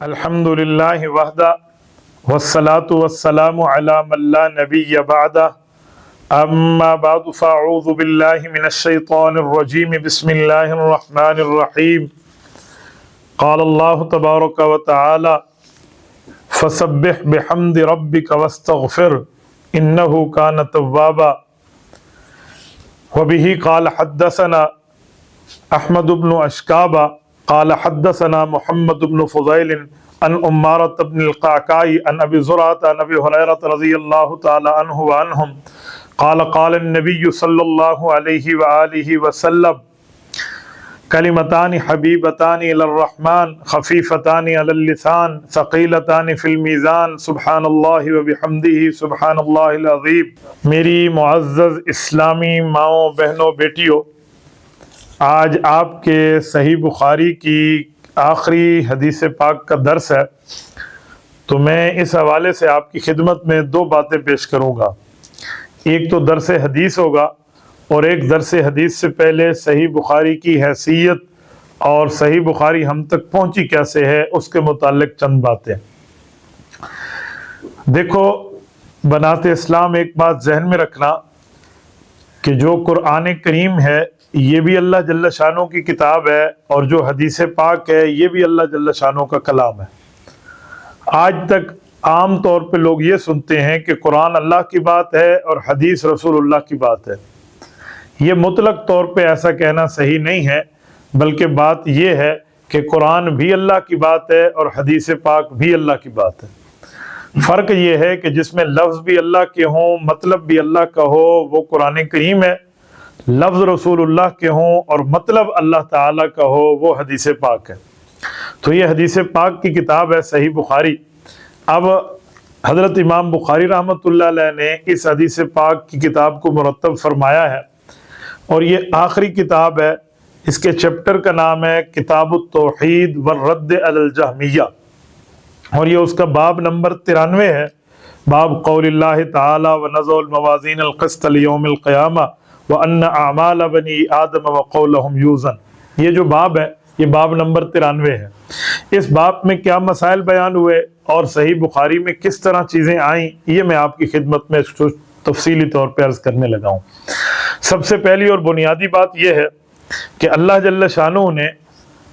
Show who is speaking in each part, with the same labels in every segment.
Speaker 1: الحمد للہ وحدہ والصلاة والسلام علی من لا نبی بعدہ اما بعد فاعوذ باللہ من الشیطان الرجیم بسم اللہ الرحمن الرحیم قال اللہ تبارک و تعالی فسبح بحمد ربک واستغفر انہ کان توابا وبہ قال حدثنا احمد بن اشکابہ قال حدثنا محمد بن فضيل عن عمارة بن القعقاع عن ابي زرعة عن ابي هريرة رضي الله تعالى عنه وعنهم قال قال النبي صلى الله عليه وآله وسلم كلمتان حبيبتان الى الرحمن خفيفتان على اللسان ثقيلتان في الميزان سبحان الله وبحمده سبحان الله العظيم۔ میری معزز اسلامی ماؤں بہنوں بیٹیوں، آج آپ کے صحیح بخاری کی آخری حدیث پاک کا درس ہے، تو میں اس حوالے سے آپ کی خدمت میں دو باتیں پیش کروں گا۔ ایک تو درس حدیث ہوگا اور ایک درس حدیث سے پہلے صحیح بخاری کی حیثیت اور صحیح بخاری ہم تک پہنچی کیسے ہے اس کے متعلق چند باتیں۔ دیکھو بنات اسلام، ایک بات ذہن میں رکھنا کہ جو قرآن کریم ہے یہ بھی اللہ جل شانہ کی کتاب ہے، اور جو حدیث پاک ہے یہ بھی اللہ جل شانہ کا کلام ہے۔ آج تک عام طور پہ لوگ یہ سنتے ہیں کہ قرآن اللہ کی بات ہے اور حدیث رسول اللہ کی بات ہے۔ یہ مطلق طور پہ ایسا کہنا صحیح نہیں ہے، بلکہ بات یہ ہے کہ قرآن بھی اللہ کی بات ہے اور حدیث پاک بھی اللہ کی بات ہے۔ فرق یہ ہے کہ جس میں لفظ بھی اللہ کے ہوں، مطلب بھی اللہ کا ہو، وہ قرآن کریم ہے، لفظ رسول اللہ کے ہوں اور مطلب اللہ تعالیٰ کا ہو، وہ حدیث پاک ہے۔ تو یہ حدیث پاک کی کتاب ہے صحیح بخاری۔ اب حضرت امام بخاری رحمۃ اللہ علیہ نے اس حدیث پاک کی کتاب کو مرتب فرمایا ہے، اور یہ آخری کتاب ہے۔ اس کے چیپٹر کا نام ہے کتاب التوحید والرد علی الجہمیہ، اور یہ اس کا باب نمبر 93 ہے، باب قول اللہ تعالی ونضع الموازین القسط لیوم القیامہ وَأَنَّ أَعْمَالَ بَنِي آدَمَ وَقَوْلَهُمْ يُوزَنْ۔ یہ جو باب ہے یہ باب نمبر 93 ہے۔ اس باب میں کیا مسائل بیان ہوئے اور صحیح بخاری میں کس طرح چیزیں آئیں، یہ میں آپ کی خدمت میں تفصیلی طور پہ عرض کرنے لگا ہوں۔ سب سے پہلی اور بنیادی بات یہ ہے کہ اللہ جل شانہ نے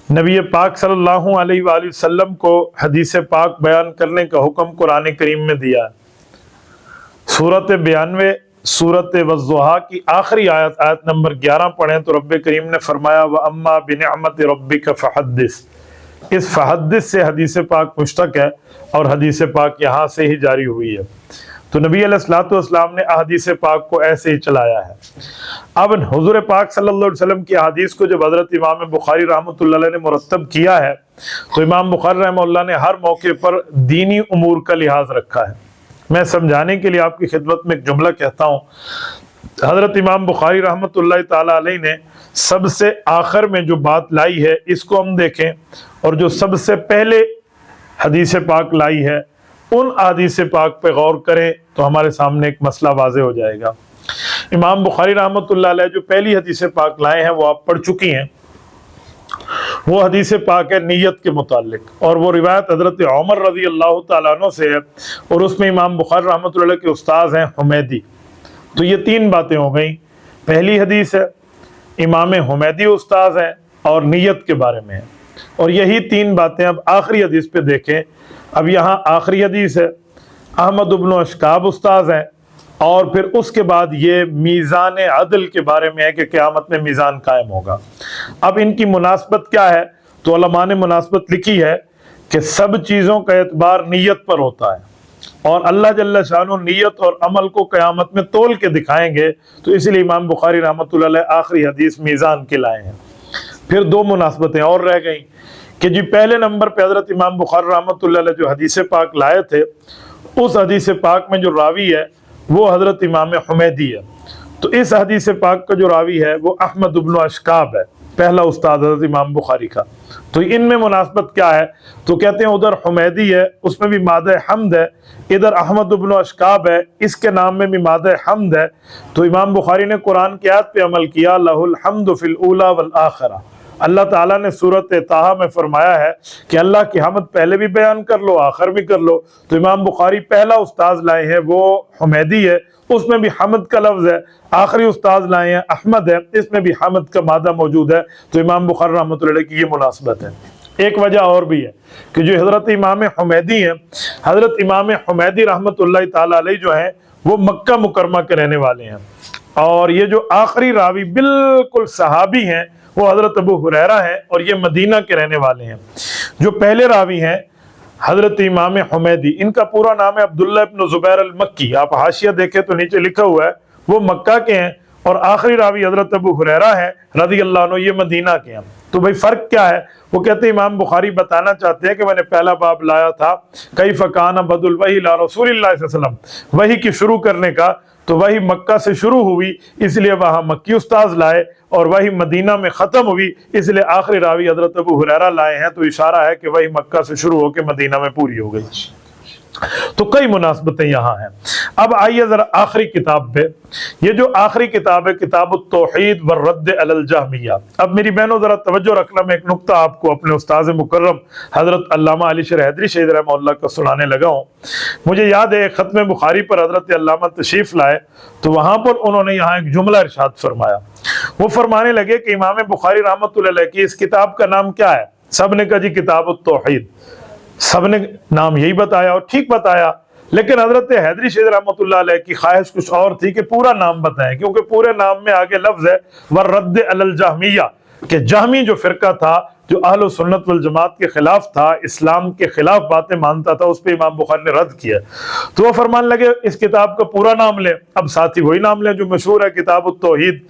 Speaker 1: نبی پاک صلی اللہ علیہ وآلہ وسلم کو حدیث پاک بیان کرنے کا حکم قرآن کریم میں دیا ہے۔ سورۃ 92 سورۃ والضحیٰ کی آخری آیت، آیت نمبر 11 پڑھیں تو رب کریم نے فرمایا وَأَمَّا بِنِعْمَةِ رَبِّكَ فَحَدِّثْ۔ اس فحدث سے حدیث پاک مشتق ہے اور حدیث پاک یہاں سے ہی جاری ہوئی ہے۔ تو نبی علیہ الصلوۃ والسلام نے احادیث پاک کو ایسے ہی چلایا ہے۔ اب حضور پاک صلی اللہ علیہ وسلم کی احادیث کو جب حضرت امام بخاری رحمۃ اللہ علیہ نے مرتب کیا ہے، تو امام بخاری رحمہ اللہ نے ہر موقع پر دینی امور کا لحاظ رکھا ہے۔ میں سمجھانے کے لیے آپ کی خدمت میں ایک جملہ کہتا ہوں۔ حضرت امام بخاری رحمۃ اللہ تعالی علیہ نے سب سے آخر میں جو بات لائی ہے اس کو ہم دیکھیں، اور جو سب سے پہلے حدیث پاک لائی ہے ان حدیث پاک پہ غور کریں تو ہمارے سامنے ایک مسئلہ واضح ہو جائے گا۔ امام بخاری رحمۃ اللہ علیہ جو پہلی حدیث پاک لائے ہیں وہ آپ پڑھ چکی ہیں، وہ حدیث پاک ہے نیت کے متعلق، اور وہ روایت حضرت عمر رضی اللہ تعالیٰ عنہ سے ہے، اور اس میں امام بخاری رحمۃ اللہ کے استاذ ہیں حمیدی۔ تو یہ تین باتیں ہو گئیں، پہلی حدیث ہے، امام حمیدی استاذ ہیں اور نیت کے بارے میں ہے، اور یہی تین باتیں اب آخری حدیث پہ دیکھیں۔ اب یہاں آخری حدیث ہے، احمد بن اشکاب استاذ ہیں، اور پھر اس کے بعد یہ میزان عدل کے بارے میں ہے کہ قیامت میں میزان قائم ہوگا۔ اب ان کی مناسبت کیا ہے؟ تو علماء نے مناسبت لکھی ہے کہ سب چیزوں کا اعتبار نیت پر ہوتا ہے، اور اللہ جل شانہ نیت اور عمل کو قیامت میں تول کے دکھائیں گے، تو اس لیے امام بخاری رحمۃ اللہ علیہ آخری حدیث میزان کے لائے ہیں۔ پھر دو مناسبتیں اور رہ گئیں کہ جی پہلے نمبر پہ حضرت امام بخاری رحمۃ اللہ علیہ جو حدیث پاک لائے تھے، اس حدیث پاک میں جو راوی ہے وہ حضرت امام حمیدی ہے، تو اس حدیث پاک کا جو راوی ہے وہ احمد بن اشکاب ہے، پہلا استاد حضرت امام بخاری کا۔ تو ان میں مناسبت کیا ہے؟ تو کہتے ہیں ادھر حمیدی ہے، اس میں بھی مادہ حمد ہے، ادھر احمد بن اشکاب ہے، اس کے نام میں بھی مادہ حمد ہے۔ تو امام بخاری نے قرآن کی آیت پہ عمل کیا، لہ الحمد فی الاولی والآخرہ، اللہ تعالیٰ نے سورت طٰہٰ میں فرمایا ہے کہ اللہ کی حمد پہلے بھی بیان کر لو آخر بھی کر لو، تو امام بخاری پہلا استاذ لائے ہیں وہ حمیدی ہے، اس میں بھی حمد کا لفظ ہے، آخری استاذ لائے ہیں احمد ہے، اس میں بھی حمد کا مادہ موجود ہے، تو امام بخاری رحمۃ اللہ علیہ کی یہ مناسبت ہے۔ ایک وجہ اور بھی ہے کہ جو حضرت امام حمیدی ہیں، حضرت امام حمیدی رحمۃ اللہ تعالیٰ علیہ جو ہیں وہ مکہ مکرمہ کے رہنے والے ہیں، اور یہ جو آخری راوی بالکل صحابی ہیں وہ حضرت ابو ہریرہ ہیں اور یہ مدینہ کے رہنے والے ہیں۔ جو پہلے راوی ہیں حضرت امام حمیدی، ان کا پورا نام ہے عبداللہ ابن زبیر المکی، آپ حاشیہ دیکھیں تو نیچے لکھا ہوا ہے وہ مکہ کے ہیں، اور آخری راوی حضرت ابو ہریرہ ہیں رضی اللہ عنہ، یہ مدینہ کے ہیں۔ تو بھئی فرق کیا ہے؟ وہ کہتے ہیں امام بخاری بتانا چاہتے ہیں کہ میں نے پہلا باب لایا تھا کیف کان بدء الوحی الی رسول اللہ صلی اللہ علیہ وسلم، وحی کی شروع کرنے کا، تو وحی مکہ سے شروع ہوئی اس لیے وہاں مکی استاذ لائے، اور وحی مدینہ میں ختم ہوئی اس لیے آخری راوی حضرت ابو ہریرہ لائے ہیں، تو اشارہ ہے کہ وحی مکہ سے شروع ہو کے مدینہ میں پوری ہو گئی۔ تو کئی مناسبتیں یہاں ہیں۔ اب آئیے ذرا آخری کتاب پہ، یہ جو آخری کتاب ہے کتاب التوحید والرد علی الجہمیہ۔ اب میری بہنوں ذرا توجہ رکھنا، میں ایک نقطہ آپ کو اپنے استاذ مکرم حضرت علامہ علی شیر حیدری شہید رحمہ اللہ کا سنانے لگا ہوں۔ مجھے یاد ہے ختم بخاری پر حضرت علامہ تشریف لائے تو وہاں پر انہوں نے یہاں ایک جملہ ارشاد فرمایا، وہ فرمانے لگے کہ امام بخاری رحمۃ اللہ علیہ کی اس کتاب کا نام کیا ہے؟ سب نے کہا جی کتاب التوحید، سب نے نام یہی بتایا اور ٹھیک بتایا، لیکن حضرت حیدری شہید رحمۃ اللہ علیہ کی خواہش کچھ اور تھی کہ پورا نام بتائیں، کیونکہ پورے نام میں آگے لفظ ہے والرد علی الجہمیہ، کہ جہمی جو فرقہ تھا جو اہل سنت والجماعت کے خلاف تھا، اسلام کے خلاف باتیں مانتا تھا، اس پہ امام بخاری نے رد کیا۔ تو وہ فرمان لگے اس کتاب کا پورا نام لیں، اب ساتھی وہی نام لیں جو مشہور ہے کتاب التوحید۔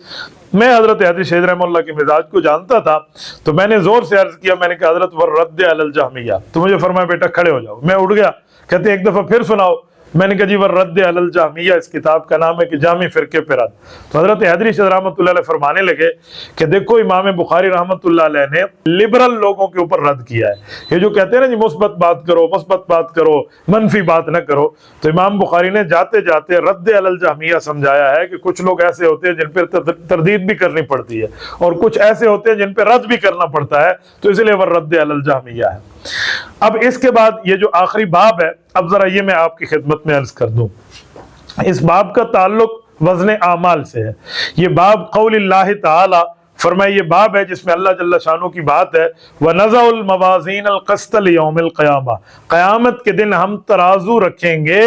Speaker 1: میں حضرت حیدری شہید رحمہ اللہ کے مزاج کو جانتا تھا، تو میں نے زور سے عرض کیا، میں نے کہا حضرت والرد علی الجہمیہ، تو مجھے فرمایا بیٹا کھڑے ہو جاؤ، میں اٹھ گیا، کہتے ایک دفعہ پھر سناؤ، میں نے کہا جی والرد علی الجہمیہ اس کتاب کا نام ہے کہ جہمی فرقے پہ رد۔ تو حضرت حیدری شہید رحمۃ اللہ علیہ فرمانے لگے کہ دیکھو امام بخاری رحمۃ اللہ علیہ نے لبرل لوگوں کے اوپر رد کیا ہے، یہ جو کہتے ہیں نا جی مثبت بات کرو، مثبت بات کرو، منفی بات نہ کرو، تو امام بخاری نے جاتے جاتے رد علی الجہمیہ سمجھایا ہے کہ کچھ لوگ ایسے ہوتے ہیں جن پہ تردید بھی کرنی پڑتی ہے، اور کچھ ایسے ہوتے ہیں جن پہ رد بھی کرنا پڑتا ہے، تو اس لیے والرد علی الجہمیہ ہے۔ اب اس کے بعد یہ جو آخری باب ہے، اب ذرا یہ میں آپ کی خدمت میں عرض کر دوں، اس باب کا تعلق وزن اعمال سے ہے۔ یہ باب قول اللہ تعالی فرمائے، یہ باب ہے جس میں اللہ جل شانہ کی بات ہے وَنَزَعُ الْمَوَازِينَ الْقِسْطَ لِيَوْمِ الْقِيَامَةِ، قیامت کے دن ہم ترازو رکھیں گے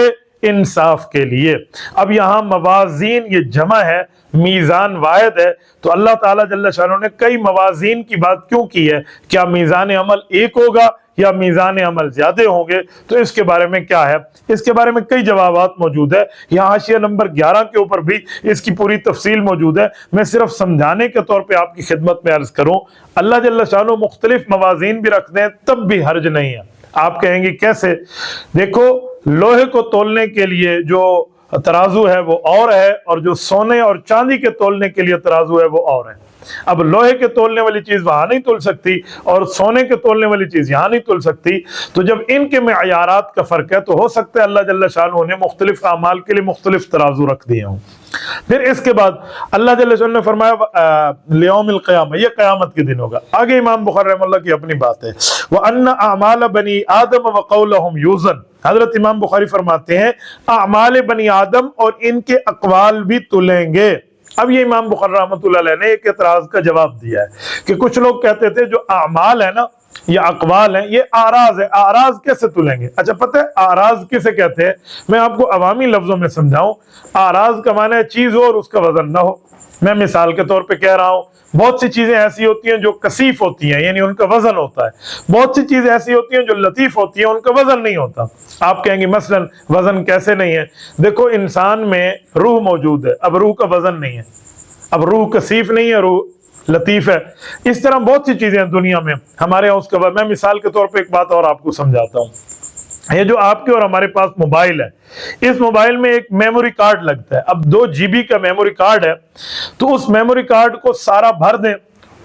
Speaker 1: انصاف کے لیے۔ اب یہاں موازین یہ جمع ہے، میزان واحد ہے، تو اللہ تعالیٰ جل شانہ نے کئی موازین کی بات کیوں کی ہے؟ کیا میزان عمل ایک ہوگا یا میزان عمل زیادہ ہوں گے؟ تو اس کے بارے میں کیا ہے؟ اس کے بارے میں کئی جوابات موجود ہے، یہاں حاشیہ نمبر 11 کے اوپر بھی اس کی پوری تفصیل موجود ہے، میں صرف سمجھانے کے طور پہ آپ کی خدمت میں عرض کروں، اللہ جل شانہ مختلف موازین بھی رکھ دیں تب بھی حرج نہیں ہے۔ آپ کہیں گے کیسے؟ دیکھو لوہے کو تولنے کے لیے جو ترازو ہے وہ اور ہے، اور جو سونے اور چاندی کے تولنے کے لیے ترازو ہے وہ اور ہے۔ اب لوہے کے تولنے والی چیز وہاں نہیں تول سکتی اور سونے کے تولنے والی چیز یہاں نہیں تول سکتی، تو جب ان کے معیارات کا فرق ہے تو ہو سکتا ہے اللہ جل شانہ نے مختلف اعمال کے لیے مختلف ترازو رکھ دیے ہوں۔ پھر اس کے بعد اللہ جل شانہ نے فرمایا لیوم القیامہ، یہ قیامت کے دن ہوگا۔ آگے امام بخاری رحمہ اللہ کی اپنی بات ہے وَأَنَّ أَعْمَالَ بَنِي آدَمَ وَقَوْلَهُمْ يُوزَنُ، حضرت امام بخاری فرماتے ہیں اعمال بنی آدم اور ان کے اقوال بھی تلیں گے۔ اب یہ امام بخاری رحمۃ اللہ علیہ نے ایک اعتراض کا جواب دیا ہے کہ کچھ لوگ کہتے تھے جو اعمال ہے نا یا اقوال ہیں یہ آراز ہے، آراز کیسے تلیں گے؟ اچھا پتہ ہے آراز کسے کہتے ہیں؟ میں آپ کو عوامی لفظوں میں سمجھاؤں، آراز کا معنی ہے چیز ہو اور اس کا وزن نہ ہو۔ میں مثال کے طور پہ کہہ رہا ہوں، بہت سی چیزیں ایسی ہوتی ہیں جو کثیف ہوتی ہیں، یعنی ان کا وزن ہوتا ہے، بہت سی چیزیں ایسی ہوتی ہیں جو لطیف ہوتی ہیں، ان کا وزن نہیں ہوتا۔ آپ کہیں گے مثلا وزن کیسے نہیں ہے؟ دیکھو انسان میں روح موجود ہے، اب روح کا وزن نہیں ہے، اب روح کثیف نہیں ہے، روح لطیف ہے۔ اس طرح بہت سی چیزیں ہیں دنیا میں، ہمارے یہاں اس کا میں مثال کے طور پہ ایک بات اور آپ کو سمجھاتا ہوں۔ یہ جو آپ کے اور ہمارے پاس موبائل ہے، اس موبائل میں ایک میموری کارڈ لگتا ہے، اب 2 GB کا میموری کارڈ ہے، تو اس میموری کارڈ کو سارا بھر دیں،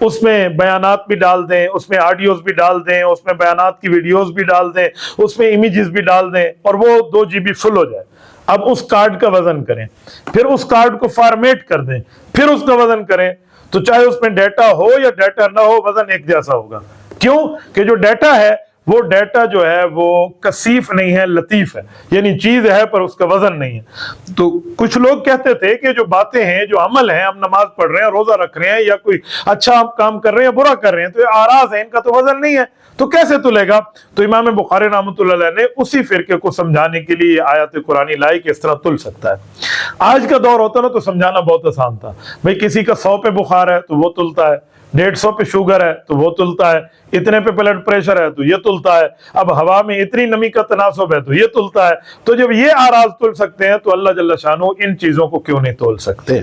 Speaker 1: اس میں بیانات بھی ڈال دیں، اس میں آڈیوز بھی ڈال دیں، اس میں بیانات کی ویڈیوز بھی ڈال دیں، اس میں امیجز بھی ڈال دیں، اور وہ 2 GB فل ہو جائے۔ اب اس کارڈ کا وزن کریں، پھر اس کارڈ کو فارمیٹ کر دیں، پھر اس کا وزن کریں، تو چاہے اس میں ڈیٹا ہو یا ڈیٹا نہ ہو وزن ایک جیسا ہوگا. کیوں کہ جو ڈیٹا ہے وہ ڈیٹا جو ہے وہ کثیف نہیں ہے، لطیف ہے، یعنی چیز ہے پر اس کا وزن نہیں ہے. تو کچھ لوگ کہتے تھے کہ جو باتیں ہیں، جو عمل ہیں، ہم نماز پڑھ رہے ہیں، روزہ رکھ رہے ہیں، یا کوئی اچھا کام کر رہے ہیں یا برا کر رہے ہیں، تو یہ آراز ہیں، ان کا تو وزن نہیں ہے، تو کیسے تلے گا؟ تو امام بخاری رحمۃ اللہ علیہ نے اسی فرقے کو سمجھانے کے لیے یہ آیت قرآنی لائی کہ اس طرح تل سکتا ہے. آج کا دور ہوتا نا تو سمجھانا بہت آسان تھا، بھئی کسی کا 100 پہ بخار ہے تو وہ تلتا ہے، 150 پہ شوگر ہے تو وہ تلتا ہے، اتنے پہ بلڈ پریشر ہے تو یہ تلتا ہے، اب ہوا میں اتنی نمی کا تناسب ہے تو یہ تلتا ہے. تو جب یہ آراز تل سکتے ہیں تو اللہ جل شانہ ان چیزوں کو کیوں نہیں تول سکتے؟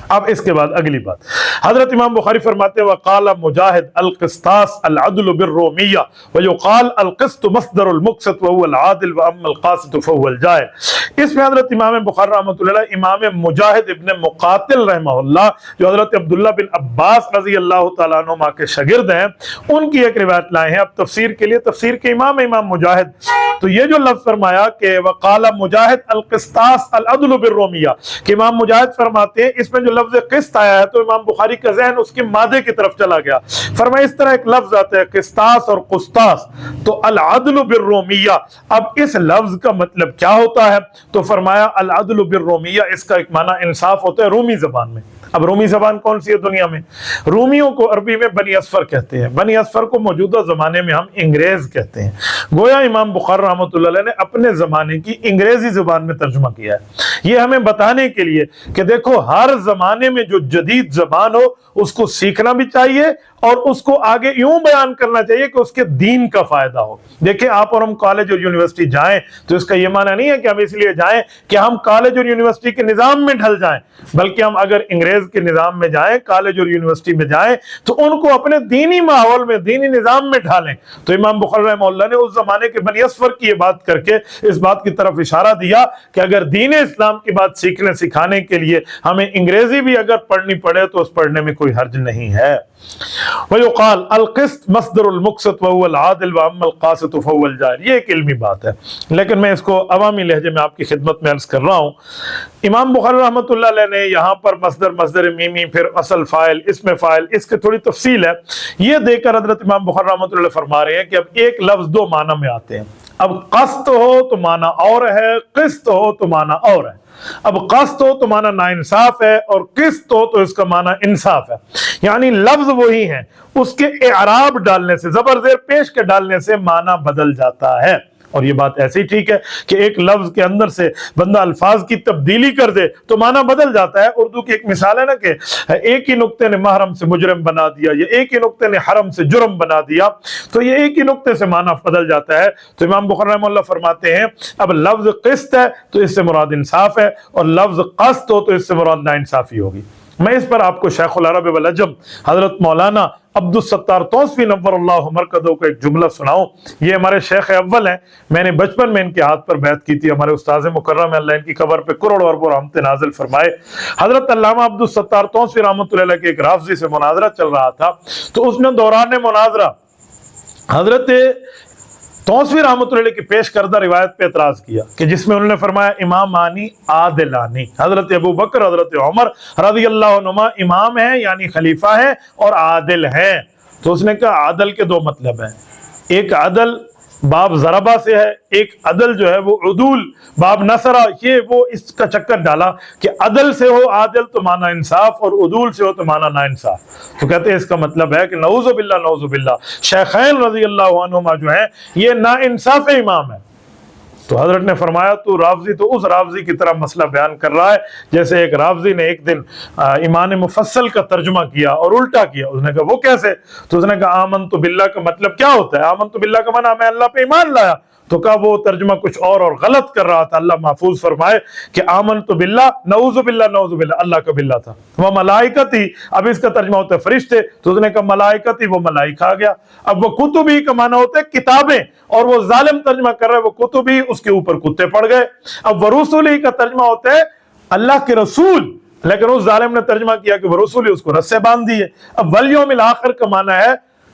Speaker 1: اب اس کے بعد اگلی بات، حضرت امام بخاری فرماتے ہیں وقال مجاہد القسطاس العدل بالرومیہ ویقال القسط مصدر المقسط وهو العادل واما القاسط فهو الجائر. اس میں حضرت امام بخاری رحمۃ اللہ علیہ امام مجاہد ابن مقاتل رحمہ اللہ جو حضرت عبداللہ بن عباس رضی اللہ تعالیٰ عنہما کے شاگرد ہیں ان کی ایک روایت لائے ہیں. اب تفسیر کے لیے تفسیر کے امام مجاہد، تو یہ جو لفظ فرمایا کہ وقال مجاہد القسطاس العدل بالرومیہ کہ امام مجاہد فرماتے ہیں اس میں جو لفظ قسط آیا ہے تو امام بخاری کا ذہن اس کے مادے کی طرف چلا گیا. فرمایا اس طرح ایک لفظ آتا ہے قسطاس اور قسطاس، تو العدل بالرومیہ، اب اس لفظ کا مطلب کیا ہوتا ہے؟ تو فرمایا العدل بالرومیہ اس کا ایک معنی انصاف ہوتا ہے رومی زبان میں. اب رومی زبان کون سی ہے دنیا میں؟ رومیوں کو عربی میں بنی اصفر کہتے ہیں، بنی اصفر کو موجودہ زمانے میں ہم انگریز کہتے ہیں. گویا امام بخاری رحمۃ اللہ علیہ نے اپنے زمانے کی انگریزی زبان میں ترجمہ کیا ہے، یہ ہمیں بتانے کے لیے کہ دیکھو ہر زمانے میں جو جدید زبان ہو اس کو سیکھنا بھی چاہیے اور اس کو آگے یوں بیان کرنا چاہیے کہ اس کے دین کا فائدہ ہو. دیکھیں آپ اور ہم کالج اور یونیورسٹی جائیں تو اس کا یہ معنی نہیں ہے کہ ہم اس لیے جائیں کہ ہم کالج اور یونیورسٹی کے نظام میں ڈھل جائیں، بلکہ ہم اگر انگریز کے نظام میں جائیں، کالج اور یونیورسٹی میں جائیں تو ان کو اپنے دینی ماحول میں، دینی نظام میں ڈھالیں. تو امام بخاری رحمہ اللہ نے اس زمانے کے بنی اصفر کی یہ بات کر کے اس بات کی طرف اشارہ دیا کہ اگر دین اسلام کی بات سیکھنے سکھانے کے لیے ہمیں انگریزی بھی اگر پڑھنی پڑے تو اس پڑھنے میں کوئی حرج نہیں ہے. وَيُقَالْ الْقِسْطُ مَصْدَرُ الْمُقْسِطِ وَهُوَ الْعَادِلُ وَأَمَّا الْقَاسِطُ فَهُوَ الْجَائِرُ. یہ ایک علمی بات ہے لیکن میں اس کو عوامی لہجے میں آپ کی خدمت میں عرض کر رہا ہوں. امام بخاری رحمۃ اللہ علیہ نے یہاں پر مصدر میمی، پھر اصل فاعل، اسم فاعل، اس کی تھوڑی تفصیل ہے. یہ دیکھ کر حضرت امام بخاری رحمۃ اللہ علیہ فرما رہے ہیں کہ اب ایک لفظ دو معنی میں آتے ہیں. اب قسط ہو تو معنی اور ہے، قسط ہو تو معنی اور ہے. اب قسط ہو تو معنی ناانصاف ہے اور قسط ہو تو اس کا معنی انصاف ہے. یعنی لفظ وہی ہیں، اس کے اعراب ڈالنے سے، زبر زیر پیش کے ڈالنے سے معنی بدل جاتا ہے. اور یہ بات ایسی ٹھیک ہے کہ ایک لفظ کے اندر سے بندہ الفاظ کی تبدیلی کر دے تو معنی بدل جاتا ہے. اردو کی ایک مثال ہے نا کہ ایک ہی نقطے نے محرم سے مجرم بنا دیا، یا ایک ہی نقطے نے حرم سے جرم بنا دیا، تو یہ ایک ہی نقطے سے معنی بدل جاتا ہے. تو امام بخاری رحمہ اللہ فرماتے ہیں اب لفظ قسط ہے تو اس سے مراد انصاف ہے، اور لفظ قسط ہو تو اس سے مراد ناانصافی ہوگی. میں اس پر آپ کو شیخ العرب والعجم حضرت مولانا عبد الستار توسوی نور اللہ مرکزہ کو ایک جملہ سناؤں. یہ ہمارے شیخ اول ہیں، میں نے بچپن میں ان کے ہاتھ پر بیعت کی تھی. ہمارے استاذ مکرم اللہ ان کی قبر پہ کروڑ اربوں رحمت نازل فرمائے. حضرت علامہ عبد الستار توسوی رحمۃ اللہ علیہ کے ایک رافضی سے مناظرہ چل رہا تھا، تو اس نے دوران مناظرہ حضرت توسوی رحمۃ اللہ علیہ کی پیش کردہ روایت پہ اعتراض کیا کہ جس میں انہوں نے فرمایا امامانی عادلانی، حضرت ابو بکر حضرت عمر رضی اللہ عنہما امام ہیں یعنی خلیفہ ہیں اور عادل ہیں. تو اس نے کہا عادل کے دو مطلب ہیں، ایک عدل باب ضربہ سے ہے، ایک عدل جو ہے وہ عدول باب نصرہ. یہ وہ اس کا چکر ڈالا کہ عدل سے ہو عادل تو معنی انصاف، اور عدول سے ہو تو معنی ناانصاف. تو کہتے ہیں اس کا مطلب ہے کہ نعوذ باللہ شیخین رضی اللہ عنہما جو ہیں یہ ناانصاف امام ہے. تو حضرت نے فرمایا تو رافضی تو اس رافضی کی طرح مسئلہ بیان کر رہا ہے جیسے ایک رافضی نے ایک دن ایمان مفصل کا ترجمہ کیا اور الٹا کیا. اس نے کہا وہ کیسے؟ تو اس نے کہا آمنت باللہ کا مطلب کیا ہوتا ہے؟ آمنت باللہ کا معنی میں اللہ پہ ایمان لایا. تو کہا وہ ترجمہ کچھ اور غلط کر رہا تھا. اللہ محفوظ فرمائے کہ آمنت باللہ نعوذ باللہ اللہ کا باللہ تھا. وہ ملائکتی، اب اس کا ترجمہ ہوتا ہے فرشتے. تو اس نے کہا ملائکتی، وہ ملائکہ آ گیا. اب وہ کتبی کا معنی ہوتا ہے کتابیں، اور وہ ظالم ترجمہ کر رہا ہے وہ کتبی، اس کے اوپر کتے پڑ گئے. اب ورسولی کا ترجمہ ہوتا ہے اللہ کے رسول، لیکن اس ظالم نے ترجمہ کیا کہ وہ رسولی، اس کو رسے باندھ دیے. اب والیوم الآخر کا معنی ہے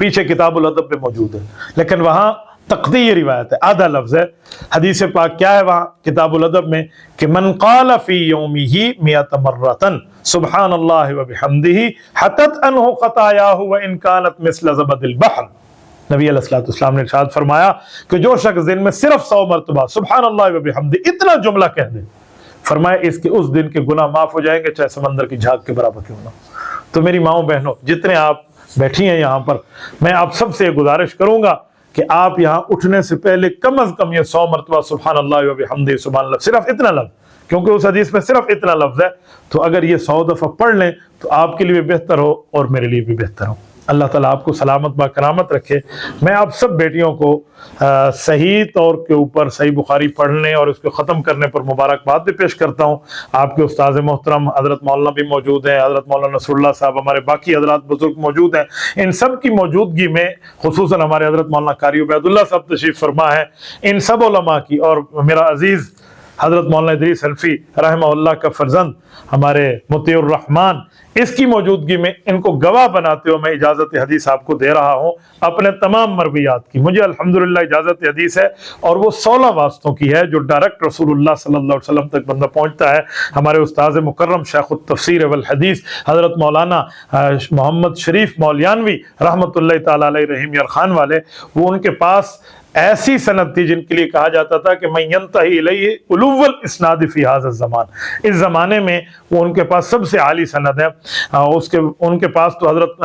Speaker 1: پیچھے کتاب الادب میں موجود ہے، لیکن وہاں تقدی یہ روایت ہے، آدھا لفظ ہے۔ حدیث پاک کیا ہے وہاں کتاب الادب میں کہ من قال فی یومہ مئۃ مرۃ سبحان اللہ وبحمدہ حطت عنہ خطایاہ وان کانت مثل زبد البحر۔ نبی علیہ الصلوۃ والسلام نے ارشاد فرمایا کہ جو شخص دن میں صرف 100 مرتبہ سبحان اللہ وبحمدہ اتنا جملہ کہہ دے، فرمایا اس دن کے گناہ معاف ہو جائیں گے چاہے سمندر کی جھاگ کے برابر کیوں نہ ہو۔ تو میری ماؤں بہنوں، جتنے آپ بیٹھی ہیں یہاں پر، میں آپ سب سے گزارش کروں گا کہ آپ یہاں اٹھنے سے پہلے کم از کم یہ 100 مرتبہ سبحان اللہ وبحمدہ سبحان اللہ، صرف اتنا لفظ، کیونکہ اس حدیث میں صرف اتنا لفظ ہے، تو اگر یہ 100 دفعہ پڑھ لیں تو آپ کے لیے بھی بہتر ہو اور میرے لیے بھی بہتر ہو۔ اللہ تعالیٰ آپ کو سلامت با کرامت رکھے۔ میں آپ سب بیٹیوں کو صحیح طور کے اوپر صحیح بخاری پڑھنے اور اس کو ختم کرنے پر مبارکباد بھی پیش کرتا ہوں۔ آپ کے استاذ محترم حضرت مولانا بھی موجود ہیں، حضرت مولانا نصر اللہ صاحب، ہمارے باقی حضرات بزرگ موجود ہیں۔ ان سب کی موجودگی میں خصوصاً ہمارے حضرت مولانا قاری عبید اللہ صاحب تشریف فرما ہے، ان سب علماء کی اور میرا عزیز حضرت مولانا ادریس حنفی رحمہ اللہ کا فرزند ہمارے مطیع الرحمن، اس کی موجودگی میں ان کو گواہ بناتے ہوئے میں اجازت حدیث آپ کو دے رہا ہوں اپنے تمام مرویات کی۔ مجھے الحمدللہ اجازت حدیث ہے اور وہ 16 واسطوں کی ہے جو ڈائریکٹ رسول اللہ صلی اللہ علیہ وسلم تک بندہ پہنچتا ہے۔ ہمارے استاذ مکرم شیخ التفسیر والحدیث حضرت مولانا محمد شریف مولیانوی رحمۃ اللہ تعالی علیہ رحیم یرخان والے، وہ ان کے پاس ایسی سند تھی جن کے لیے کہا جاتا تھا کہ من ینتہی الیہ علو الاسناد فی ھذا الزمان، اس زمانے میں وہ ان کے پاس سب سے عالی سند ہے۔ ان کے پاس تو حضرت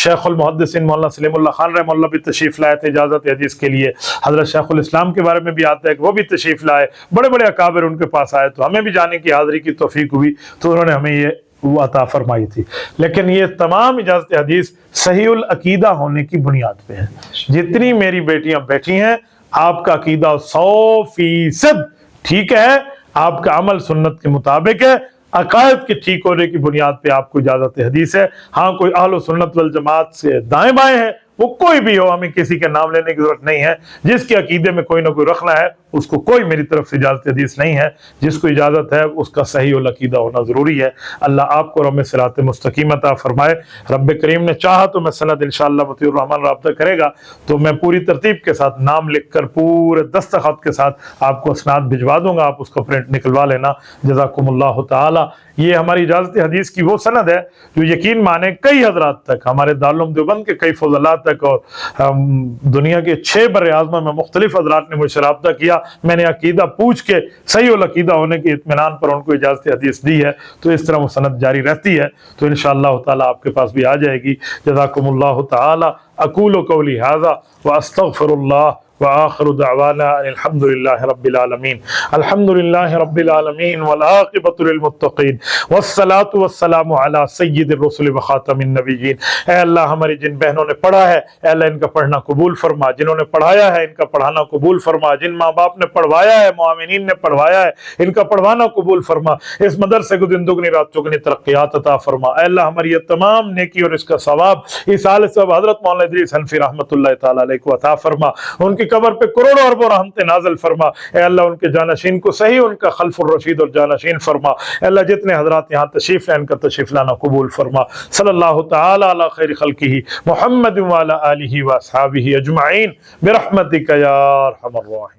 Speaker 1: شیخ المحدثین مولانا سلیم اللہ خان رحمہ اللہ بھی تشریف لائے تھے اجازت حدیث کے لیے، حضرت شیخ الاسلام کے بارے میں بھی آتا ہے کہ وہ بھی تشریف لائے، بڑے بڑے اکابر ان کے پاس آئے، تو ہمیں بھی جانے کی حاضری کی توفیق ہوئی، تو انہوں نے ہمیں یہ وہ عطا فرمائی تھی۔ لیکن یہ تمام اجازت حدیث صحیح العقیدہ ہونے کی بنیاد پہ ہے۔ جتنی میری بیٹیاں بیٹھی ہیں، آپ کا عقیدہ 100% ٹھیک ہے، آپ کا عمل سنت کے مطابق ہے، عقائد کے ٹھیک ہونے کی بنیاد پہ آپ کو اجازت حدیث ہے۔ ہاں کوئی اہل و سنت والجماعت سے دائیں بائیں ہے، وہ کوئی بھی ہو، ہمیں کسی کے نام لینے کی ضرورت نہیں ہے، جس کے عقیدے میں کوئی نہ کوئی رکھنا ہے اس کو کوئی میری طرف سے اجازت حدیث نہیں ہے، جس کو اجازت ہے اس کا صحیح العقیدہ ہونا ضروری ہے۔ اللہ آپ کو رب صراط مستقیم عطا فرمائے۔ رب کریم نے چاہا تو میں سند انشاءاللہ مطیع الرحمن رابطہ کرے گا تو میں پوری ترتیب کے ساتھ نام لکھ کر پورے دستخط کے ساتھ آپ کو اسناد بھجوا دوں گا، آپ اس کا پرنٹ نکلوا لینا۔ جزاکم اللہ تعالی۔ یہ ہماری اجازت حدیث کی وہ سند ہے جو یقین مانے کئی حضرات تک، ہمارے دارالعلوم دیوبند کے کئی فضلاء تک اور دنیا کے 6 بر اعظم میں مختلف حضرات نے مجھ سے رابطہ کیا، میں نے عقیدہ پوچھ کے صحیح العقیدہ ہونے کے اطمینان پر ان کو اجازت حدیث دی ہے، تو اس طرح وہ سند جاری رہتی ہے، تو انشاءاللہ تعالی آپ کے پاس بھی آ جائے گی۔ جزاکم اللہ تعالی۔ اقول قولی ھذا واستغفر اللہ وآخر دعوانا الحمد لله رب العالمين۔ الحمد لله رب العالمين والعاقبۃ للمتقین والصلاة والسلام علی سید الرسل وخاتم النبیین۔ اے اللہ ہماری جن بہنوں نے پڑھا ہے، اے اللہ ان کا پڑھنا قبول فرما، جنہوں نے پڑھایا ہے ان کا پڑھانا قبول فرما، جن ماں باپ نے پڑھوایا ہے، معاونین نے پڑھوایا ہے، ان کا پڑھوانا قبول فرما، اس مدرسے کو دن دگنی رات چگنی ترقیات عطا فرما۔ اے اللہ ہماری یہ تمام نیکی اور اس کا ثواب اس آل صاحب حضرت مولانا ادریس حنفی رحمۃ اللہ تعالی علیہ کو عطا فرما، ان کی قبر پہ کروڑوں اربوں رحمتیں نازل فرما۔ اے اللہ ان کے جانشین کو صحیح ان کا خلف الرشید اور جانشین فرما۔ اے اللہ جتنے حضرات یہاں تشریف لائیں ان کا تشریف لانا قبول فرما۔ صلی اللہ تعالی علی خیر خلقہ محمد وعلی آلہ واصحابہ اجمعین برحمتک یا ارحم الراحمین۔